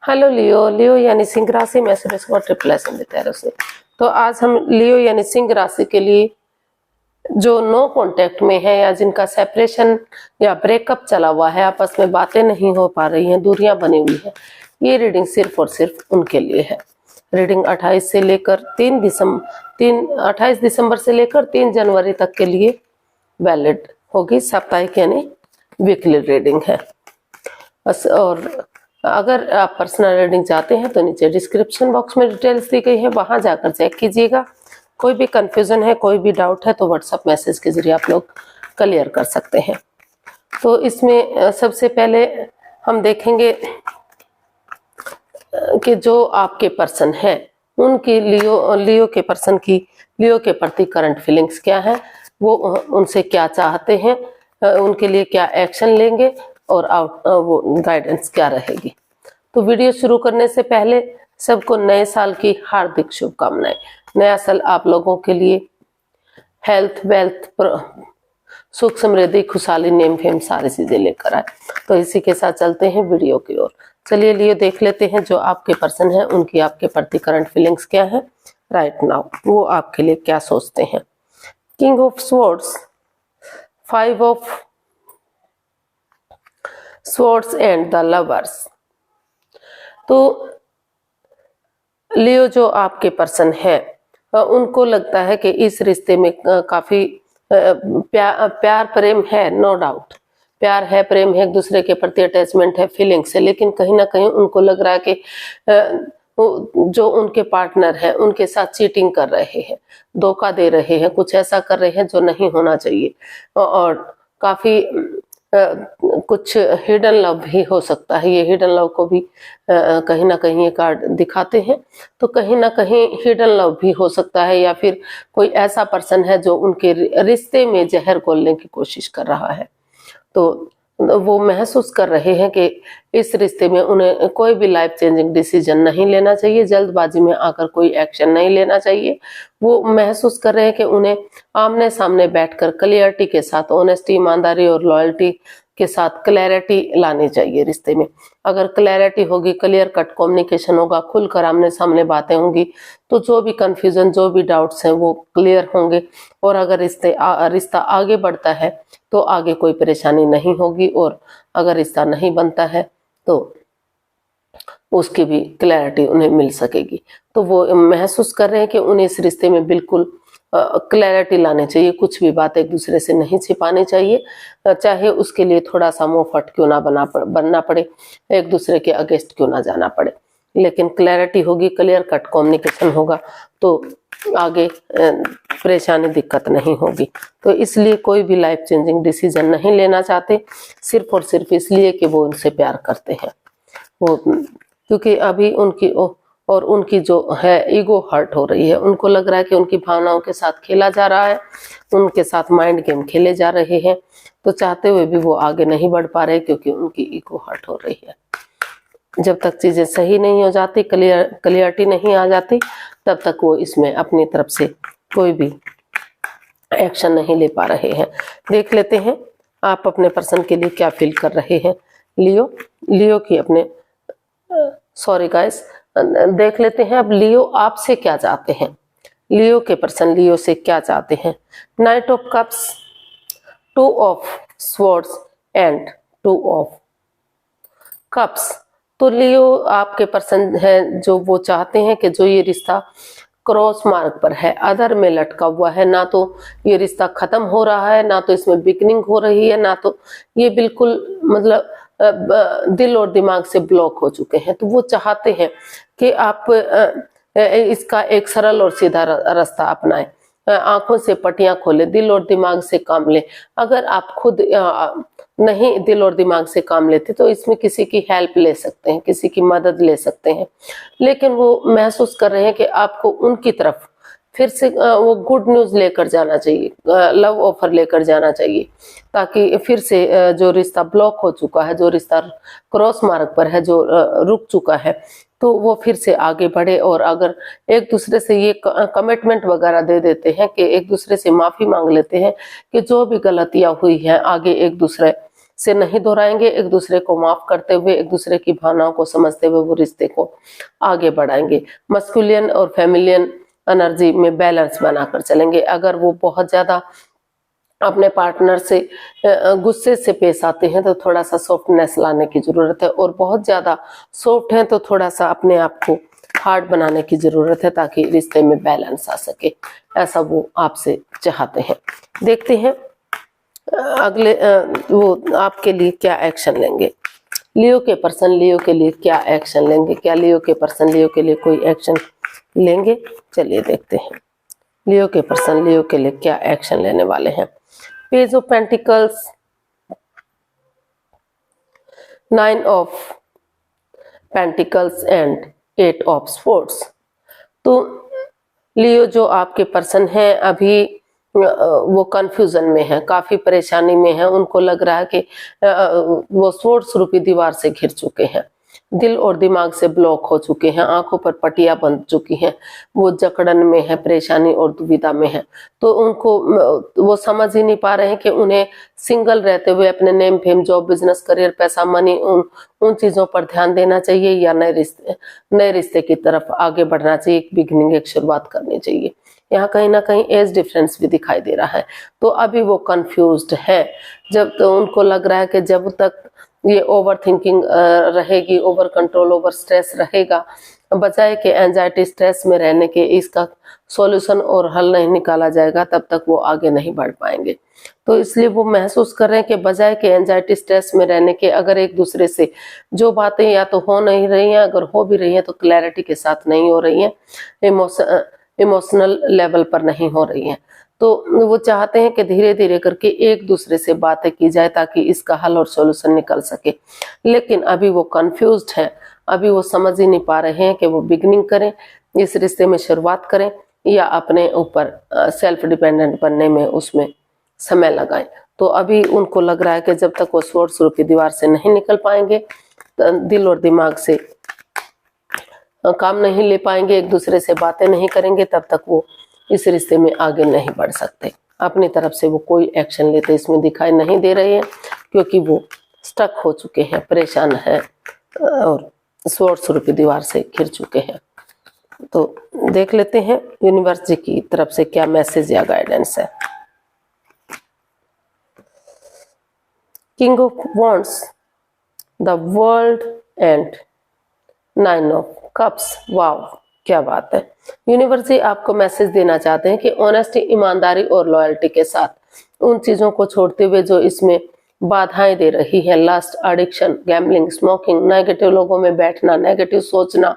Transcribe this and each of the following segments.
Hello लियो। लियो यानी सिंह राशि में रिप्लेसन देते हैं उसे। तो आज हम लियो यानी सिंह राशि के लिए जो नो कांटेक्ट में है या जिनका सेपरेशन या ब्रेकअप चला हुआ है, आपस में बातें नहीं हो पा रही हैं, दूरियां बनी हुई है, ये रीडिंग सिर्फ और सिर्फ उनके लिए है। रीडिंग 28 से लेकर 28 दिसंबर से लेकर 3 जनवरी तक के लिए वैलिड होगी। साप्ताहिक यानी वीकली रीडिंग है। और अगर आप पर्सनल रीडिंग चाहते हैं तो नीचे डिस्क्रिप्शन बॉक्स में डिटेल्स दी गई है, वहां जाकर चेक कीजिएगा। कोई भी कंफ्यूजन है, कोई भी डाउट है तो व्हाट्सएप मैसेज के जरिए आप लोग क्लियर कर सकते हैं। तो इसमें सबसे पहले हम देखेंगे कि जो आपके पर्सन है उनकी लियो के पर्सन की लियो के प्रति करंट फीलिंग्स क्या है, वो उनसे क्या चाहते हैं, उनके लिए क्या एक्शन लेंगे और वो गाइडेंस क्या रहेगी। तो वीडियो शुरू करने से पहले सबको नए साल की हार्दिक शुभकामनाएं। नया साल आप लोगों के लिए हेल्थ, वेल्थ, सुख, समृद्धि, खुशहाली, नेम फेम सारी चीजें लेकर आए। तो इसी के साथ चलते हैं वीडियो की ओर। चलिए लियो देख लेते हैं जो आपके पर्सन है उनकी आपके प्रति करंट फीलिंग्स क्या है राइट नाउ, वो आपके लिए क्या सोचते हैं। King of swords, 5 of swords and the lovers. तो लियो जो आपके पर्सन है उनको लगता है कि इस रिश्ते में काफी प्यार प्रेम है, नो डाउट प्यार है, प्रेम है, एक दूसरे के प्रति अटैचमेंट है, फीलिंग्स है, लेकिन कहीं ना कहीं उनको लग रहा है कि जो उनके पार्टनर है उनके साथ चीटिंग कर रहे हैं, धोखा दे रहे हैं, कुछ ऐसा कर रहे हैं जो नहीं होना चाहिए। और काफी कुछ हिडन लव भी हो सकता है। ये हिडन लव को भी कहीं ना कहीं ये कार्ड दिखाते हैं। तो कहीं ना कहीं हिडन लव भी हो सकता है या फिर कोई ऐसा पर्सन है जो उनके रिश्ते में जहर घोलने की कोशिश कर रहा है। तो वो महसूस कर रहे हैं कि इस रिश्ते में उन्हें कोई भी लाइफ चेंजिंग डिसीजन नहीं लेना चाहिए, जल्दबाजी में आकर कोई एक्शन नहीं लेना चाहिए। वो महसूस कर रहे हैं कि उन्हें आमने सामने बैठकर क्लियरिटी के साथ, ऑनेस्टी, ईमानदारी और लॉयल्टी के साथ क्लैरिटी लानी चाहिए रिश्ते में। अगर क्लैरिटी होगी, क्लियर कट कम्युनिकेशन होगा, खुलकर आमने सामने बातें होंगी तो जो भी कंफ्यूजन, जो भी डाउट्स हैं वो क्लियर होंगे। और अगर रिश्ता आगे बढ़ता है तो आगे कोई परेशानी नहीं होगी, और अगर रिश्ता नहीं बनता है तो उसकी भी क्लैरिटी उन्हें मिल सकेगी। तो वो महसूस कर रहे हैं कि उन्हें इस रिश्ते में बिल्कुल क्लैरिटी लानी चाहिए, कुछ भी बात एक दूसरे से नहीं छिपानी चाहिए, चाहे उसके लिए थोड़ा सा मुंहफट क्यों ना बनना पड़े, एक दूसरे के अगेंस्ट क्यों ना जाना पड़े, लेकिन क्लैरिटी होगी, क्लियर कट कम्युनिकेशन होगा तो आगे परेशानी, दिक्कत नहीं होगी। तो इसलिए कोई भी लाइफ चेंजिंग डिसीजन नहीं लेना चाहते, सिर्फ और सिर्फ इसलिए कि वो उनसे प्यार करते हैं। वो क्योंकि अभी उनकी जो है ईगो हर्ट हो रही है, उनको लग रहा है कि उनकी भावनाओं के साथ खेला जा रहा है, उनके साथ माइंड गेम खेले जा रहे हैं। तो चाहते हुए भी वो आगे नहीं बढ़ पा रहे क्योंकि उनकी ईगो हर्ट हो रही है। जब तक चीजें सही नहीं हो जाती, क्लियरिटी नहीं आ जाती, तब तक वो इसमें अपनी तरफ से कोई भी एक्शन नहीं ले पा रहे हैं। देख लेते हैं आप अपने पर्सन के लिए क्या फील कर रहे हैं। लियो की अपने सॉरी गाइस, देख लेते हैं अब लियो आपसे क्या चाहते हैं। लियो के पर्सन लियो से क्या चाहते हैं। Night of cups, 2 of swords and 2 of cups. तो लियो आपके पर्सन है जो वो चाहते हैं कि जो ये रिश्ता क्रॉस मार्ग पर है, अधर में लटका हुआ है, ना तो ये रिश्ता खत्म हो रहा है, ना तो इसमें बिगनिंग हो रही है, ना तो ये बिल्कुल मतलब दिल और दिमाग से ब्लॉक हो चुके हैं। तो वो चाहते हैं कि आप इसका एक सरल और सीधा रास्ता अपनाएं, आंखों से पटियां खोले, दिल और दिमाग से काम लें। अगर आप खुद नहीं दिल और दिमाग से काम लेते तो इसमें किसी की हेल्प ले सकते हैं, किसी की मदद ले सकते हैं, लेकिन वो महसूस कर रहे हैं कि आपको उनकी तरफ फिर से वो गुड न्यूज लेकर जाना चाहिए, लव ऑफर लेकर जाना चाहिए, ताकि फिर से जो रिश्ता ब्लॉक हो चुका है, जो रिश्ता क्रॉस मार्ग पर है, जो रुक चुका है, तो वो फिर से आगे बढ़े। और अगर एक दूसरे से ये कमिटमेंट वगैरह दे देते हैं कि एक दूसरे से माफी मांग लेते हैं कि जो भी गलतियां हुई हैं आगे एक दूसरे से नहीं दोहराएंगे, एक दूसरे को माफ करते हुए, एक दूसरे की भावनाओं को समझते हुए वो रिश्ते को आगे बढ़ाएंगे। मस्कुलियन और फेमिलियन एनर्जी में बैलेंस बनाकर चलेंगे। अगर वो बहुत ज्यादा अपने पार्टनर से गुस्से से पेश आते हैं तो थोड़ा सा सॉफ्टनेस लाने की जरूरत है, और बहुत ज्यादा सॉफ्ट हैं तो थोड़ा सा अपने आप को हार्ड बनाने की जरूरत है ताकि रिश्ते में बैलेंस आ सके, ऐसा वो आपसे चाहते हैं। देखते हैं अगले वो आपके लिए क्या एक्शन लेंगे। लियो के पर्सन लियो के लिए क्या एक्शन लेंगे, क्या लियो के पर्सन लियो के लिए कोई एक्शन लेंगे, चलिए देखते हैं लियो के पर्सन लियो के लिए क्या एक्शन लेने वाले हैं। Page of pentacles, 9 of pentacles and 8 of sports. तो लियो जो आपके पर्सन हैं अभी वो कंफ्यूजन में है, काफी परेशानी में है। उनको लग रहा है कि वो स्पोर्ट्स रूपी दीवार से घिर चुके हैं, दिल और दिमाग से ब्लॉक हो चुके हैं, आंखों पर पट्टियां बंध चुकी हैं, वो जकड़न में है, परेशानी और दुविधा में है। तो उनको वो समझ ही नहीं पा रहे हैं कि उन्हें सिंगल रहते हुए अपने name fame, job, business, career, पैसा, मनी, उन चीजों पर ध्यान देना चाहिए या नए रिश्ते की तरफ आगे बढ़ना चाहिए, एक बिगिनिंग, एक शुरुआत करनी चाहिए। यहाँ कहीं ना कहीं एज डिफरेंस भी दिखाई दे रहा है। तो अभी वो कंफ्यूज्ड है। जब तो उनको लग रहा है कि जब तक ये ओवर थिंकिंग रहेगी, ओवर कंट्रोल, ओवर स्ट्रेस रहेगा, बजाय के एंजाइटी स्ट्रेस में रहने के इसका सॉल्यूशन और हल नहीं निकाला जाएगा, तब तक वो आगे नहीं बढ़ पाएंगे। तो इसलिए वो महसूस कर रहे हैं कि बजाय के एंजाइटी स्ट्रेस में रहने के, अगर एक दूसरे से जो बातें या तो हो नहीं रही हैं, अगर हो भी रही हैं तो क्लैरिटी के साथ नहीं हो रही हैं, इमोशनल लेवल पर नहीं हो रही हैं। तो वो चाहते हैं कि धीरे धीरे करके एक दूसरे से बातें की जाए ताकि इसका हल और सॉल्यूशन निकल सके। लेकिन अभी वो कंफ्यूज्ड है, अभी वो समझ ही नहीं पा रहे हैं कि वो बिगनिंग करें, इस रिश्ते में शुरुआत करें या अपने ऊपर सेल्फ डिपेंडेंट बनने में उसमें समय लगाएं। तो अभी उनको लग रहा है कि जब तक वो स्पोर्ट्स रूपी दीवार से नहीं निकल पाएंगे, दिल और दिमाग से काम नहीं ले पाएंगे, एक दूसरे से बातें नहीं करेंगे, तब तक वो इस रिश्ते में आगे नहीं बढ़ सकते। अपनी तरफ से वो कोई एक्शन लेते इसमें दिखाई नहीं दे रहे हैं, क्योंकि वो स्टक हो चुके हैं, परेशान हैं और स्पोर्ट्स रूपी दीवार से घिर चुके हैं। तो देख लेते हैं यूनिवर्स जी की तरफ से क्या मैसेज या गाइडेंस है। King of wands, the world and 9 of cups. Wow, क्या बात है। यूनिवर्स जी आपको मैसेज देना चाहते हैं कि ऑनेस्टी, ईमानदारी और लॉयल्टी के साथ उन चीजों को छोड़ते हुए जो इसमें बाधाएं दे रही है, lust, addiction, gambling, smoking, negative लोगों में बैठना, नेगेटिव सोचना,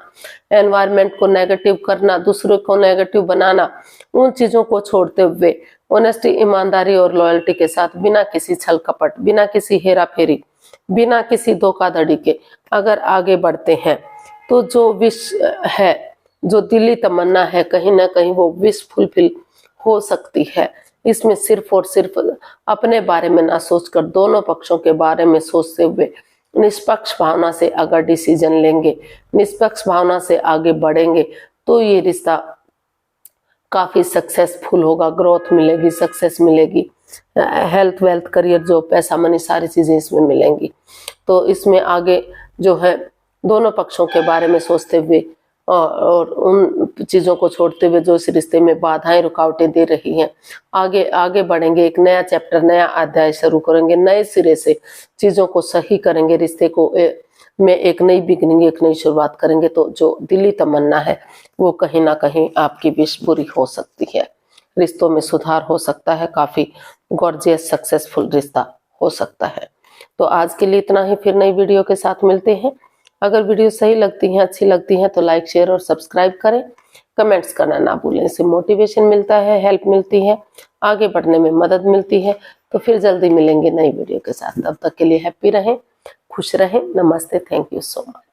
एनवायरनमेंट को नेगेटिव करना, दूसरों को नेगेटिव बनाना, उन चीजों को छोड़ते हुए ऑनेस्टी, ईमानदारी और लॉयल्टी के साथ, बिना किसी छल कपट, बिना किसी हेरा फेरी, बिना किसी धोखाधड़ी के अगर आगे बढ़ते हैं तो जो विश है, जो दिली तमन्ना है, कहीं ना कहीं वो विश फुलफिल हो सकती है। इसमें सिर्फ और सिर्फ अपने बारे में ना सोचकर दोनों पक्षों के बारे में सोचते हुए निष्पक्ष भावना से अगर डिसीजन लेंगे, निष्पक्ष भावना से आगे बढ़ेंगे, तो ये रिश्ता काफी सक्सेसफुल होगा, ग्रोथ मिलेगी, सक्सेस मिलेगी, हेल्थ, वेल्थ, करियर, जो पैसा, मनी, सारी चीजें इसमें मिलेंगी। तो इसमें आगे जो है दोनों पक्षों के बारे में सोचते हुए और उन चीजों को छोड़ते हुए जो इस रिश्ते में बाधाएं, रुकावटें दे रही हैं, आगे बढ़ेंगे, एक नया चैप्टर, नया अध्याय शुरू करेंगे, नए सिरे से चीजों को सही करेंगे, रिश्ते को में एक नई बिगनिंग, एक नई शुरुआत करेंगे। तो जो दिली तमन्ना है वो कहीं ना कहीं आपकी विश बुरी हो सकती है, रिश्तों में सुधार हो सकता है, काफी गॉर्जियस सक्सेसफुल रिश्ता हो सकता है। तो आज के लिए इतना ही, फिर नई वीडियो के साथ मिलते हैं। अगर वीडियो सही लगती है, अच्छी लगती है तो लाइक, शेयर और सब्सक्राइब करें, कमेंट्स करना ना भूलें, इससे मोटिवेशन मिलता है, हेल्प मिलती है, आगे बढ़ने में मदद मिलती है। तो फिर जल्दी मिलेंगे नई वीडियो के साथ, तब तक के लिए हैप्पी रहें, खुश रहें। नमस्ते, थैंक यू सो मच।